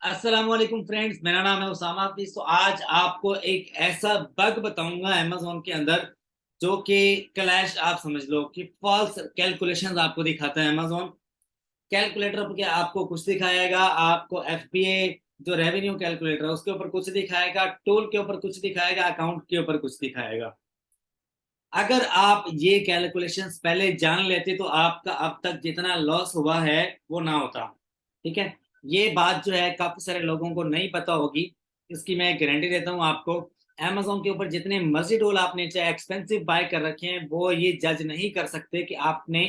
अस्सलाम वालेकुम फ्रेंड्स, मेरा नाम है उसामा हाफिज। तो आज आपको एक ऐसा बग बताऊंगा अमेजोन के अंदर जो कि क्लैश आप समझ लो कि फॉल्स कैलकुलेशंस आपको दिखाता है अमेजोन। कैलकुलेटर पर क्या आपको कुछ दिखाएगा, आपको एफपीए जो रेवेन्यू कैलकुलेटर है उसके ऊपर कुछ दिखाएगा, टूल के ऊपर कुछ दिखाएगा, अकाउंट के ऊपर कुछ दिखाएगा। अगर आप ये कैलकुलेशंस पहले जान लेते तो आपका अब तक जितना लॉस हुआ है वो ना होता। ठीक है, ये बात जो है काफी सारे लोगों को नहीं पता होगी, इसकी मैं गारंटी देता हूँ आपको। Amazon के ऊपर जितने मर्जी टूल आपने चाहे एक्सपेंसिव बाय कर रखे हैं, वो ये जज नहीं कर सकते कि आपने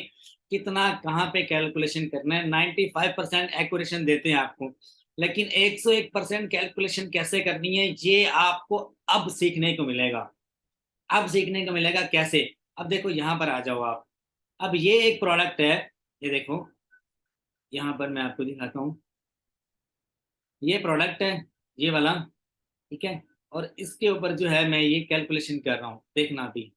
कितना कहाँ पे कैलकुलेशन करना है। 95% एक्यूरेशन देते हैं आपको, लेकिन 101% कैलकुलेशन कैसे करनी है ये आपको अब सीखने को मिलेगा। अब सीखने को मिलेगा कैसे। अब देखो यहाँ पर आ जाओ आप। अब ये एक प्रोडक्ट है, ये देखो, यहाँ पर मैं आपको दिखाता हूँ। ये प्रोडक्ट है, ये वाला। ठीक है, और इसके ऊपर जो है मैं ये कैलकुलेशन कर रहा हूँ, देखना अभी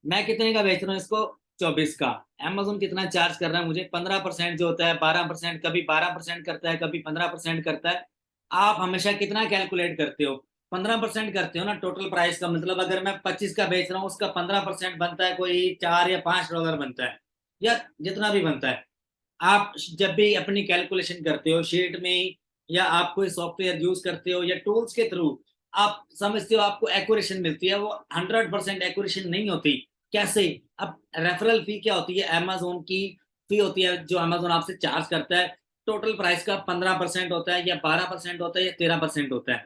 मैं कितने का बेच रहा हूँ इसको। 24 का। Amazon कितना चार्ज कर रहा है मुझे? 15% जो होता है, 12%, कभी 12% करता है, कभी 15% करता है। आप हमेशा कितना कैलकुलेट करते हो? 15% करते हो ना टोटल प्राइस का। मतलब अगर मैं 25 का बेच रहा हूँ, उसका 15% बनता है, कोई $4 या $5 बनता है, या जितना भी बनता है। आप जब भी अपनी कैलकुलेशन करते हो शीट में, या आप कोई सॉफ्टवेयर यूज करते हो या टूल्स के थ्रू, आप समझते हो आपको एक्यूरेशन मिलती है, वो 100% एक्यूरेशन नहीं होती। कैसे? अब रेफरल फी क्या होती है? अमेजोन की फी होती है जो अमेजोन आपसे चार्ज करता है। टोटल प्राइस का 15% होता है, या 12% होता है, या 13% होता है।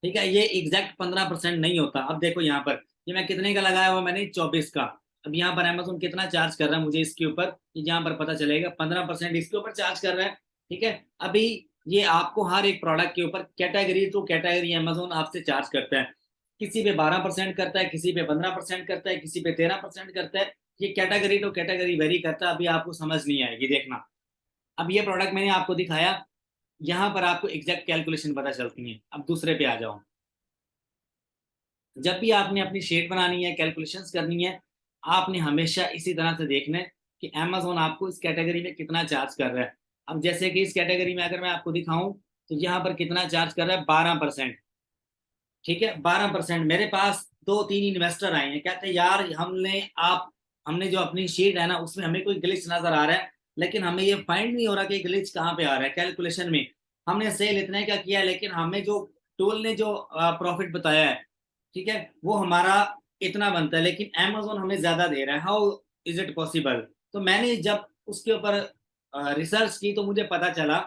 ठीक है, ये एग्जैक्ट 15% नहीं होता। अब देखो यहाँ पर, ये मैं कितने का लगाया हुआ मैंने? 24 का। अब यहाँ पर अमेजोन कितना चार्ज कर रहा है मुझे इसके ऊपर, यहाँ पर पता चलेगा। 15% इसके ऊपर चार्ज कर रहा है। ठीक है, अभी ये आपको हर एक प्रोडक्ट के ऊपर कैटेगरी टू कैटेगरी अमेजोन आपसे चार्ज करता है। किसी पे 12% करता है, किसी पे 15% करता है, किसी पे 13% करता है। ये कैटेगरी टू कैटेगरी वेरी करता है, अभी आपको समझ नहीं आएगी, देखना। अब ये प्रोडक्ट मैंने आपको दिखाया, यहाँ पर आपको एग्जैक्ट कैलकुलेशन पता चलती है। अब दूसरे पे आ जाओ। जब भी आपने अपनी शीट बनानी है, कैलकुलेशंस करनी है, आपने हमेशा इसी तरह से देखना है कि अमेजोन आपको इस कैटेगरी में कितना चार्ज कर रहा है। अब जैसे कि इस कैटेगरी में अगर मैं आपको दिखाऊं, तो यहाँ पर कितना चार्ज कर रहा है? 12%। ठीक है, 12%। मेरे पास दो तीन इन्वेस्टर आए हैं, कहते हैं यार हमने जो अपनी शीट है ना, उसमें हमें कोई ग्लिच नजर आ रहा है, लेकिन हमें ये फाइंड नहीं हो रहा कि ग्लिच कहाँ पे आ रहा है कैलकुलेशन में। हमने सेल इतने का किया है, लेकिन हमें जो टूल ने जो प्रॉफिट बताया है, ठीक है, वो हमारा इतना बनता है, लेकिन अमेजोन हमें ज्यादा दे रहा है। How is it possible? तो मैंने जब उसके ऊपर रिसर्च की, तो मुझे पता चला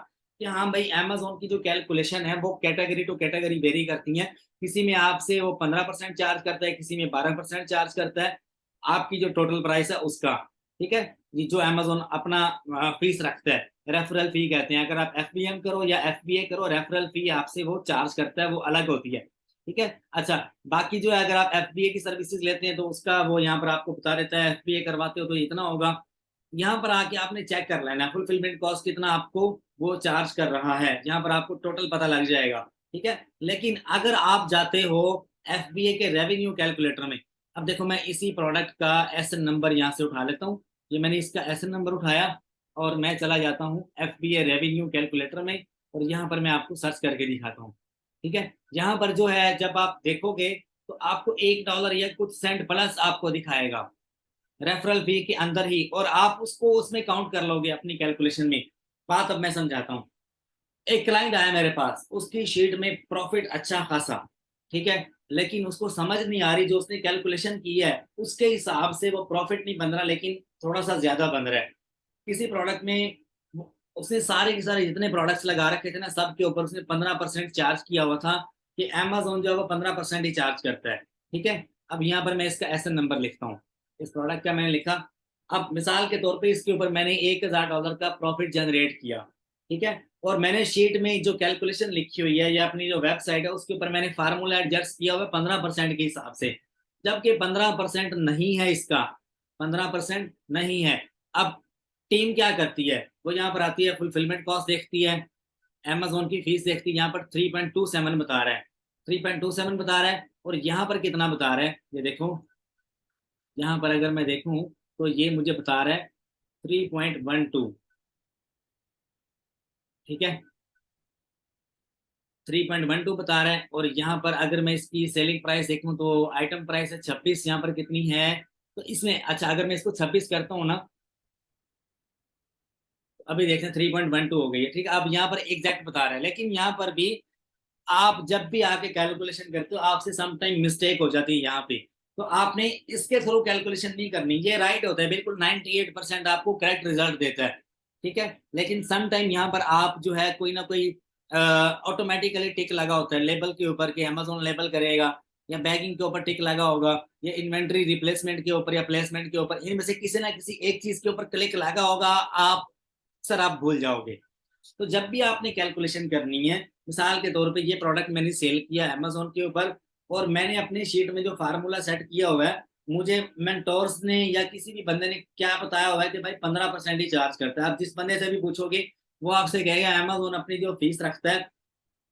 कि हाँ भाई, अमेजोन की जो कैलकुलेशन है वो कैटेगरी टू कैटेगरी वेरी करती है। किसी में आपसे वो 15% चार्ज करता है, किसी में 12% चार्ज करता है, आपकी जो टोटल प्राइस है उसका। ठीक है, ये जो अमेजोन अपना फीस रखता है, रेफरल फी कहते हैं। अगर आप एफबीएम करो या एफबीए करो, रेफरल फी आपसे वो चार्ज करता है, वो अलग होती है। ठीक है, अच्छा, बाकी जो है अगर आप एफबीए की सर्विसेज लेते हैं तो उसका वो यहाँ पर आपको बता देता है, एफबीए करवाते हो तो इतना होगा। यहाँ पर आके आपने चेक कर लेना है फुलफिलमेंट कॉस्ट कितना आपको वो चार्ज कर रहा है, यहाँ पर आपको टोटल पता लग जाएगा। ठीक है, लेकिन अगर आप जाते हो एफबीए के रेवेन्यू कैलकुलेटर में, अब देखो मैं इसी प्रोडक्ट का एसएन नंबर यहाँ से उठा लेता हूँ। ये मैंने इसका एसएन नंबर उठाया, और मैं चला जाता हूँ एफबीए रेवेन्यू कैलकुलेटर में, और यहाँ पर मैं आपको सर्च करके दिखाता हूँ। ठीक है, यहाँ पर जो है जब आप देखोगे, तो आपको $1 या कुछ सेंट प्लस आपको दिखाएगा रेफरल फी के अंदर ही, और आप उसको उसमें काउंट कर लोगे अपनी कैलकुलेशन में। बात अब मैं समझाता हूँ। एक क्लाइंट आया मेरे पास, उसकी शीट में प्रॉफिट अच्छा खासा, ठीक है, लेकिन उसको समझ नहीं आ रही, जो उसने कैलकुलेशन की है उसके हिसाब से वो प्रॉफिट नहीं बन रहा, लेकिन थोड़ा सा ज्यादा बन रहा है। किसी प्रोडक्ट में उसने सारे के सारे जितने प्रोडक्ट्स लगा रखे थे ना, सबके ऊपर उसने 15% चार्ज किया हुआ था, कि अमेजोन जो है वो 15% ही चार्ज करता है। ठीक है, अब यहाँ पर मैं इसका एसएन नंबर लिखता हूँ, इस प्रोडक्ट का मैंने लिखा। अब मिसाल के तौर पे इसके ऊपर मैंने $1,000 का प्रॉफिट जनरेट किया। ठीक है, और मैंने शीट में जो कैलकुलेशन लिखी हुई है, या अपनी जो वेबसाइट है उसके ऊपर मैंने फार्मूला एडजस्ट किया हुआ है 15% के हिसाब से, जबकि 15% नहीं है इसका, 15% नहीं है। अब टीम क्या करती है? वो यहाँ पर आती है, फुलफिलमेंट कॉस्ट देखती है, अमेजोन की फीस देखती है, यहाँ पर 3.27 बता रहा है, 3.27 बता रहा है, और यहाँ पर कितना बता रहा है ये देखो। यहाँ पर अगर मैं देखूं, तो ये मुझे बता रहा है 3.12। ठीक है, 3.12 बता रहा है, और यहाँ पर अगर मैं इसकी सेलिंग प्राइस देखूं तो आइटम प्राइस है 26, यहाँ पर कितनी है, तो इसमें अच्छा अगर मैं इसको 26 करता हूँ ना, अभी देखते हैं 3.12 हो गई है, ठीक है। अब यहाँ पर एग्जैक्ट बता रहा है, लेकिन यहाँ पर भी आप जब भी आके कैलकुलेशन करते हो आपसे सम टाइम मिस्टेक हो जाती है यहाँ पे, तो आपने इसके थ्रू कैलकुलेशन नहीं करनी, ये राइट होता है बिल्कुल 98% आपको करेक्ट रिजल्ट देता है, ठीक है। लेकिन सम टाइम यहाँ पर आप जो है कोई ना कोई ऑटोमेटिकली टिक लगा होता है लेबल के ऊपर कि अमेजोन लेबल करेगा, या बैगिंग के ऊपर टिक लगा होगा, या इन्वेंट्री रिप्लेसमेंट के ऊपर या प्लेसमेंट के ऊपर, इनमें से किसी ना किसी एक चीज के ऊपर क्लिक लगा होगा, आप सर आप भूल जाओगे। तो जब भी आपने कैलकुलेशन करनी है, मिसाल के तौर पे ये प्रोडक्ट मैंने सेल किया अमेजोन के ऊपर, और मैंने अपनी शीट में जो फार्मूला सेट किया हुआ है, मुझे मेंटोर्स ने या किसी भी बंदे ने क्या बताया हुआ है कि भाई 15% ही चार्ज करता है। आप जिस बंदे से भी पूछोगे वो आपसे कहेगा अमेजोन अपनी जो फीस रखता है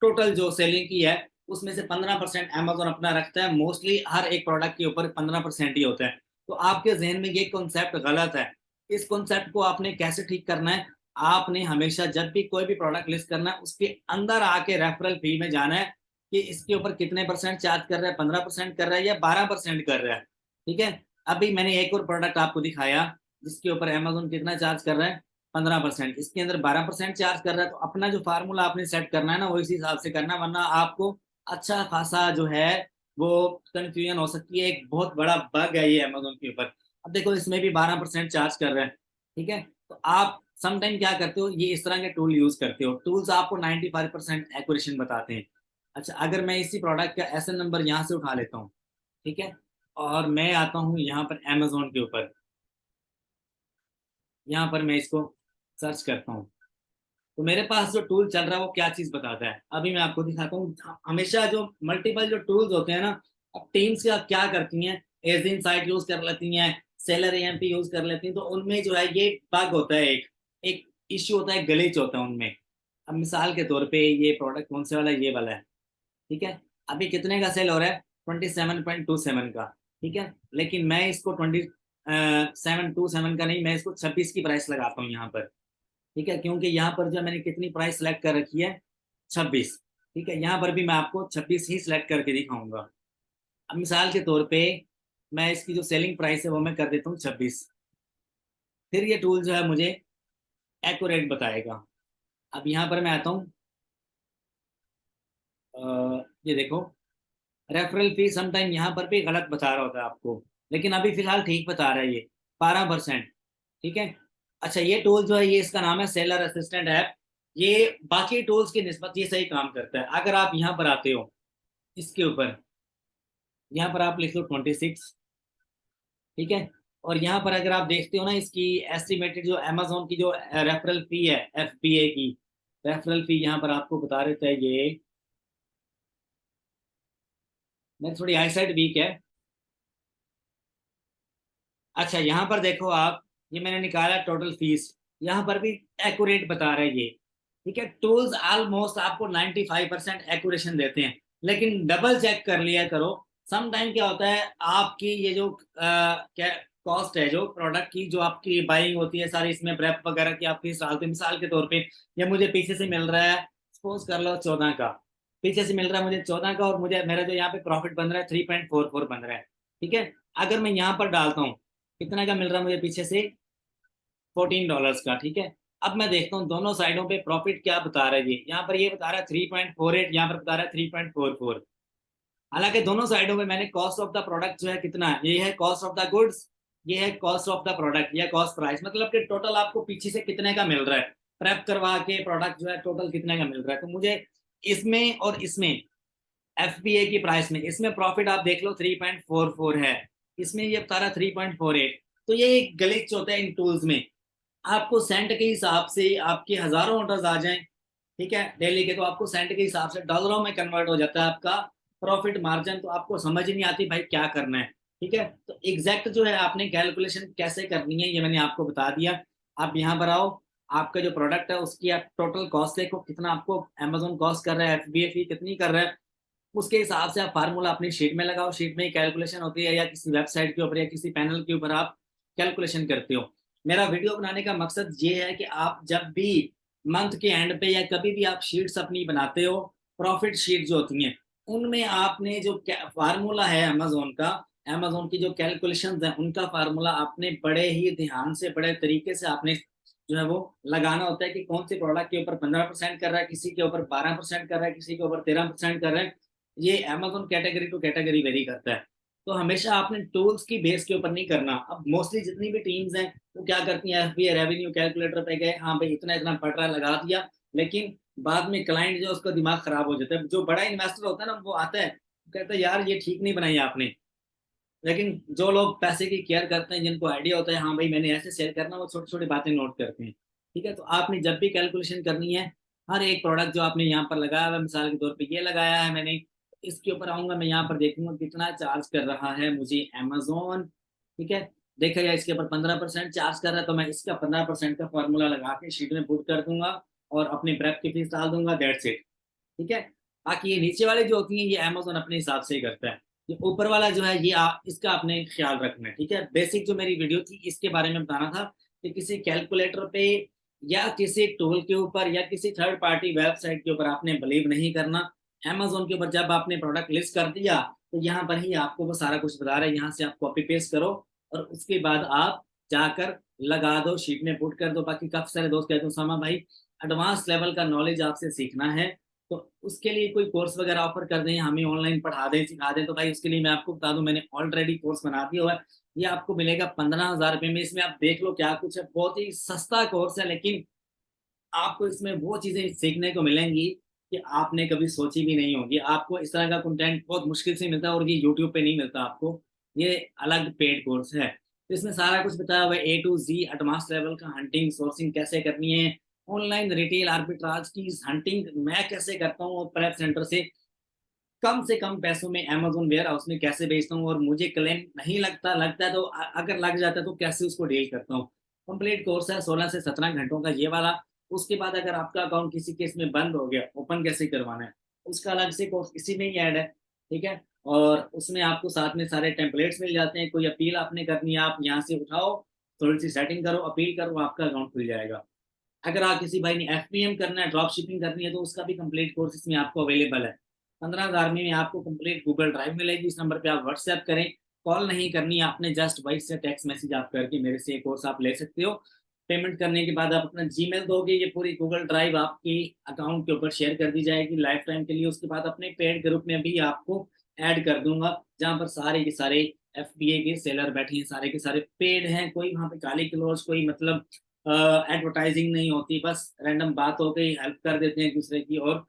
टोटल जो सेलिंग की है उसमें से 15% अमेजोन अपना रखता है, मोस्टली हर एक प्रोडक्ट के ऊपर 15% ही होता है। तो आपके जहन में ये कॉन्सेप्ट गलत है, इस कॉन्सेप्ट को आपने कैसे ठीक करना है, आपने हमेशा जब भी कोई भी प्रोडक्ट लिस्ट करना है उसके अंदर आके रेफरल फी में जाना है कि इसके ऊपर कितने परसेंट चार्ज कर रहा है, 15% कर रहा है या 12% कर रहा है, ठीक है। अभी मैंने एक और प्रोडक्ट आपको दिखाया जिसके ऊपर अमेजोन कितना चार्ज कर रहा है, 15%, इसके अंदर 12% चार्ज कर रहा है। तो अपना जो फार्मूला आपने सेट करना है ना वो इसी हिसाब से करना, वरना आपको अच्छा खासा जो है वो कंफ्यूजन हो सकती है। एक बहुत बड़ा बग है ये अमेजोन के ऊपर। अब देखो इसमें भी 12% चार्ज कर रहे हैं, ठीक है। तो आप समटाइम क्या करते हो, ये इस तरह के टूल यूज करते हो, टूल्स आपको 95% एक्यूरेशन बताते हैं। अच्छा अगर मैं इसी प्रोडक्ट का एसएन नंबर यहाँ से उठा लेता हूँ, ठीक है, और मैं आता हूँ यहाँ पर अमेजोन के ऊपर, यहाँ पर मैं इसको सर्च करता हूँ, तो मेरे पास जो टूल चल रहा है वो क्या चीज बताता है, अभी मैं आपको दिखाता हूँ। हमेशा जो मल्टीपल जो टूल्स होते हैं ना, अब टीम्स का क्या करती हैं, एजिन साइट यूज कर लेती हैं, सेलर एएमपी यूज कर लेती हैं, तो उनमें जो है ये बग होता है, एक एक इश्यू होता है, ग्लिच होता है उनमें। अब मिसाल के तौर पे ये प्रोडक्ट कौन से वाला है, ये वाला है, ठीक है। अभी कितने का सेल हो रहा है, 27.27 का, ठीक है। लेकिन मैं इसको 27.27 का नहीं, मैं इसको 26 की प्राइस लगाता हूँ यहाँ पर, ठीक है, क्योंकि यहाँ पर जो मैंने कितनी प्राइस सेलेक्ट कर रखी है, 26, ठीक है। यहाँ पर भी मैं आपको 26 ही सिलेक्ट करके दिखाऊंगा। अब मिसाल के तौर पे मैं इसकी जो सेलिंग प्राइस है वो मैं कर देता हूँ 26, फिर ये टूल जो है मुझे एक्यूरेट बताएगा। अब यहाँ पर मैं आता हूँ, ये देखो रेफरल फी समटाइम यहाँ पर भी गलत बता रहा होता है आपको, लेकिन अभी फिलहाल ठीक बता रहा है ये 12%, ठीक है। अच्छा ये टूल जो है ये इसका नाम है सेलर असिस्टेंट ऐप, ये बाकी टूल्स की निस्बत ये सही काम करता है। अगर आप यहाँ पर आते हो इसके ऊपर, यहाँ पर आप लिख लो 26, ठीक है, और यहाँ पर अगर आप देखते हो ना इसकी एस्टिमेटेड जो अमेजोन की जो रेफरल फी है एफपीए की, रेफरल फी यहाँ पर आपको बता देता है ये, मेरी थोड़ी आई साइड वीक है। अच्छा यहाँ पर देखो आप, ये मैंने निकाला टोटल फीस, यहाँ पर भी एक्यूरेट बता रहा है ये, ठीक है। टूल्स ऑलमोस्ट आपको 95% एक्यूरेशन देते हैं, लेकिन डबल चेक कर लिया करो। सम टाइम क्या होता है आपकी ये जो क्या कॉस्ट है जो प्रोडक्ट की जो आपकी बाइंग होती है सारी, इसमें प्रेप वगैरह की आप फीस डालते हैं, मिसाल के तौर पे ये मुझे पीछे से मिल रहा है, सपोज कर लो 14 का, पीछे से मिल रहा है मुझे 14 का, और मुझे मेरा जो यहाँ पे प्रॉफिट बन रहा है 3.44 बन रहा है, ठीक है। अगर मैं यहाँ पर डालता हूँ कितना का मिल रहा है मुझे पीछे से, $14 का, ठीक है। अब मैं देखता हूँ दोनों साइडों पे प्रॉफिट क्या बता रहा है, ये यहाँ पर ये बता रहा है 3.48, यहाँ पर बता रहा है 3.44। हालांकि दोनों साइडों पे मैंने कॉस्ट ऑफ द प्रोडक्ट जो है कितना है, ये है कॉस्ट ऑफ द गुड्स, ये है कॉस्ट ऑफ द प्रोडक्ट या कॉस्ट प्राइस, मतलब कि टोटल आपको पीछे से कितने का मिल रहा है, प्रेप करवा के प्रोडक्ट जो है टोटल कितने का मिल रहा है। तो मुझे इसमें और इसमें एफपीए की प्राइस में, इसमें प्रॉफिट आप देख लो 3.44 है, इसमें ये बता रहा है 3.48। तो ये एक ग्लिच होता है इन टूल्स में, आपको सेंट के हिसाब से आपके हजारों ऑर्डर्स आ जाएं, ठीक है, डेली के, तो आपको सेंट के हिसाब से डॉलरों में कन्वर्ट हो जाता है आपका प्रॉफिट मार्जिन, तो आपको समझ ही नहीं आती भाई क्या करना है, ठीक है। तो एग्जैक्ट जो है आपने कैलकुलेशन कैसे करनी है ये मैंने आपको बता दिया। आप यहाँ पर आओ, आपका जो प्रोडक्ट है उसकी आप टोटल कॉस्ट देखो कितना आपको अमेजोन कॉस्ट कर रहा है, एफबीए फी कितनी कर रहा है, उसके हिसाब से आप फार्मूला अपनी शीट में लगाओ, शीट में कैलकुलेशन होती है, या किसी वेबसाइट के ऊपर या किसी पैनल के ऊपर आप कैलकुलेशन करते हो। मेरा वीडियो बनाने का मकसद ये है कि आप जब भी मंथ के एंड पे या कभी भी आप शीट्स अपनी बनाते हो प्रॉफिट शीट जो होती हैं, उनमें आपने जो फार्मूला है अमेज़न का, अमेज़न की जो कैलकुलेशंस हैं, उनका फार्मूला आपने बड़े ही ध्यान से, बड़े तरीके से आपने जो है वो लगाना होता है कि कौन से प्रोडक्ट के ऊपर 15% कर रहा है, किसी के ऊपर 12% कर रहा है, किसी के ऊपर 13% कर रहा है। ये Amazon category two category very करता है। तो हमेशा आपने टूल्स की बेस के ऊपर नहीं करना। अब मोस्टली जितनी भी टीम्स हैं, वो क्या करती हैं, एफबीए रेवेन्यू कैलकुलेटर पे गए, हाँ भाई इतना-इतना पड़ रहा है, लगा दिया, लेकिन बाद में क्लाइंट जो है उसका दिमाग खराब हो जाता है। जो बड़ा इन्वेस्टर होता है ना, वो आता है, कहता है यार ये ठीक नहीं बनाई आपने। लेकिन जो लोग पैसे की केयर करते हैं, जिनको आइडिया होता है हाँ भाई मैंने ऐसे सेल करना, वो छोटी-छोटी बातें नोट करते हैं। ठीक है? तो आपने जब भी कैलकुलेशन करनी है, हर एक प्रोडक्ट जो आपने यहाँ पर लगाया हुआ है, मिसाल के तौर पे ये लगाया है मैंने, इसके ऊपर आऊँगा मैं यहाँ पर देखूँगा कितना चार्ज कर रहा है मुझे अमेज़न, ठीक है? देखा जाए इसके ऊपर 15% चार्ज कर रहा है, तो मैं इसका 15% का फ़ॉर्मूला लगा के शीट में पुट कर दूँगा और अपनी प्रेप की फीस डाल दूँगा, दैट्स इट। ठीक है? बाकी ये नीचे वाली जो होती हैं, ये अमेज़न अपने हिसाब से ही करता है। ये ऊपर वाला जो है, ये इसका आपने ख़्याल रखना है, ठीक है? बेसिक जो मेरी वीडियो थी, इसके बारे में बताना था कि किसी कैलकुलेटर पे या किसी टूल के ऊपर या किसी थर्ड पार्टी वेबसाइट के ऊपर आपने बिलीव नहीं करना। अमेज़न के ऊपर जब आपने प्रोडक्ट लिस्ट कर दिया, तो यहाँ पर ही आपको वो सारा कुछ बता रहा है, यहाँ से आप कॉपी पेस्ट करो और उसके बाद आप जाकर लगा दो, शीट में पुट कर दो। बाकी काफ़ी सारे दोस्त कहते हैं, "उसामा भाई, एडवांस लेवल का नॉलेज आपसे सीखना है, तो उसके लिए कोई कोर्स वगैरह ऑफर कर दें, हमें ऑनलाइन पढ़ा दें, सिखा दें।" तो भाई उसके लिए मैं आपको बता दूँ, मैंने ऑलरेडी कोर्स बना दिया हुआ है। ये आपको मिलेगा 15,000 रुपए में, इसमें आप देख लो क्या कुछ है। बहुत ही सस्ता कोर्स है, लेकिन आपको इसमें वो चीज़ें सीखने को मिलेंगी कि आपने कभी सोची भी नहीं होंगी। आपको इस तरह का कंटेंट बहुत मुश्किल से मिलता है और ये यूट्यूब पे नहीं मिलता आपको। ये अलग पेड कोर्स है। तो इसमें सारा कुछ बताया हुआ है, ए टू ज़ी एडवांस लेवल का हंटिंग, सोर्सिंग कैसे करनी है, ऑनलाइन रिटेल आर्बिट्राज की हंटिंग मैं कैसे करता हूँ और प्रेप सेंटर से कम पैसों में अमेज़न वेयरहाउस में कैसे बेचता हूँ और मुझे क्लेम नहीं लगता, लगता है तो अगर लग जाता है तो कैसे उसको डील करता हूँ। कंप्लीट कोर्स है 16 से 17 घंटों का ये वाला। उसके बाद अगर आपका अकाउंट किसी केस में बंद हो गया, ओपन कैसे करवाना है, उसका अलग से कोर्स इसी में ही ऐड है, ठीक है? और उसमें आपको साथ में सारे टेम्पलेट्स मिल जाते हैं, कोई अपील आपने करनी है, आप यहाँ से उठाओ, थोड़ी-सी सेटिंग करो, अपील करो, आपका अकाउंट खुल जाएगा। अगर आप किसी भाई ने एफपीएम करना है, ड्रॉप शिपिंग करनी है, तो उसका भी कंप्लीट कोर्स इसमें आपको अवेलेबल है। 15,000 में आपको कंप्लीट गूगल ड्राइव मिलेगी, इस नंबर पे आप व्हाट्सएप करें, कॉल नहीं करनी है आपने, जस्ट वॉइस या टेक्स्ट मैसेज आप करके मेरे से ये कोर्स आप ले सकते हो। पेमेंट करने के बाद आप अपना जीमेल दोगे, ये पूरी गूगल ड्राइव आपकी अकाउंट के ऊपर शेयर कर दी जाएगी लाइफ टाइम के लिए। उसके बाद अपने पेड ग्रुप में भी आपको ऐड कर दूँगा, जहाँ पर सारे के सारे एफबीए के सेलर बैठे हैं, सारे के सारे पेड हैं, कोई वहाँ पे गाली गलौज, कोई मतलब एडवर्टाइजिंग नहीं होती, बस रैंडम बात हो गई, हेल्प कर देते हैं एक-दूसरे की और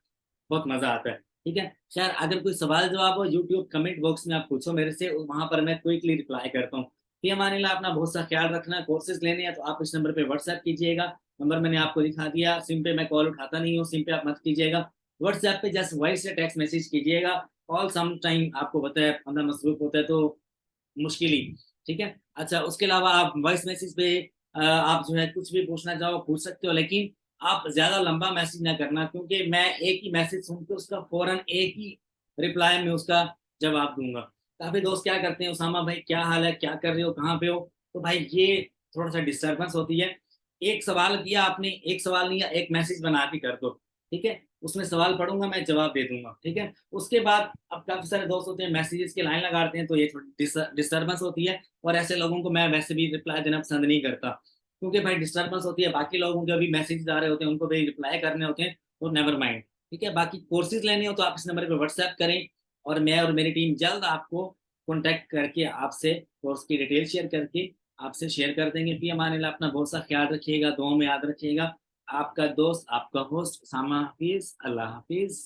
बहुत मज़ा आता है, ठीक है? खैर अगर कोई सवाल-जवाब हो यूट्यूब कमेंट बॉक्स में आप पूछो मेरे से, वहाँ पर मैं क्विकली रिप्लाई करता हूँ। फिर हमारे लिए अपना बहुत सा ख्याल रखना, कोर्सेज़ लेने हैं तो आप इस नंबर पे व्हाट्सएप कीजिएगा, नंबर मैंने आपको दिखा दिया, सिम पे मैं कॉल उठाता नहीं हूँ, सिम पे आप मत कीजिएगा। व्हाट्सएप पे जस्ट वॉइस या टेक्स्ट मैसेज कीजिएगा, कॉल सम टाइम आपको पता है बंदा मसरूफ होता है तो मुश्किल ही, ठीक है? अच्छा उसके अलावा आप वॉइस मैसेज पे आप जो है कुछ भी पूछना चाहो पूछ सकते हो, लेकिन आप ज़्यादा लंबा मैसेज ना करना, क्योंकि मैं एक ही मैसेज सुन के उसका फ़ौरन एक ही रिप्लाई में उसका जवाब दूँगा। काफ़ी दोस्त क्या करते हैं, "उसामा भाई क्या हाल है? क्या कर रहे हो? कहाँ पे हो?" तो भाई ये थोड़ा-सा डिस्टर्बेंस होती है। एक सवाल किया आपने, एक सवाल नहीं, एक मैसेज बना के कर दो, ठीक है? उसमें सवाल पढ़ूँगा मैं, जवाब दे दूँगा, ठीक है? उसके बाद अब काफ़ी सारे दोस्त होते हैं मैसेजेस की लाइन लगाते हैं, तो ये थोड़ी डिस्टर्बेंस होती है और ऐसे लोगों को मैं वैसे भी रिप्लाई देना पसंद नहीं करता। क्योंकि भाई डिस्टर्बेंस होती है, बाकी लोगों के भी मैसेजेस आ रहे होते हैं, उनको भी रिप्लाई करने होते हैं, तो नेवर माइंड, ठीक है? बाकी कोर्सेज़ लेने हो तो आप इस नंबर पे व्हाट्सएप करें और मैं और मेरी टीम जल्द आपको कॉन्टैक्ट करके आपसे कोर्स की डिटेल शेयर करके आपसे शेयर कर देंगे। फिर हमारे लिए अपना बहुत सा ख्याल रखिएगा, दुआओं में याद रखिएगा। आपका दोस्त, आपका होस्ट उसामा हाफिज़, अल्लाह हाफिज़।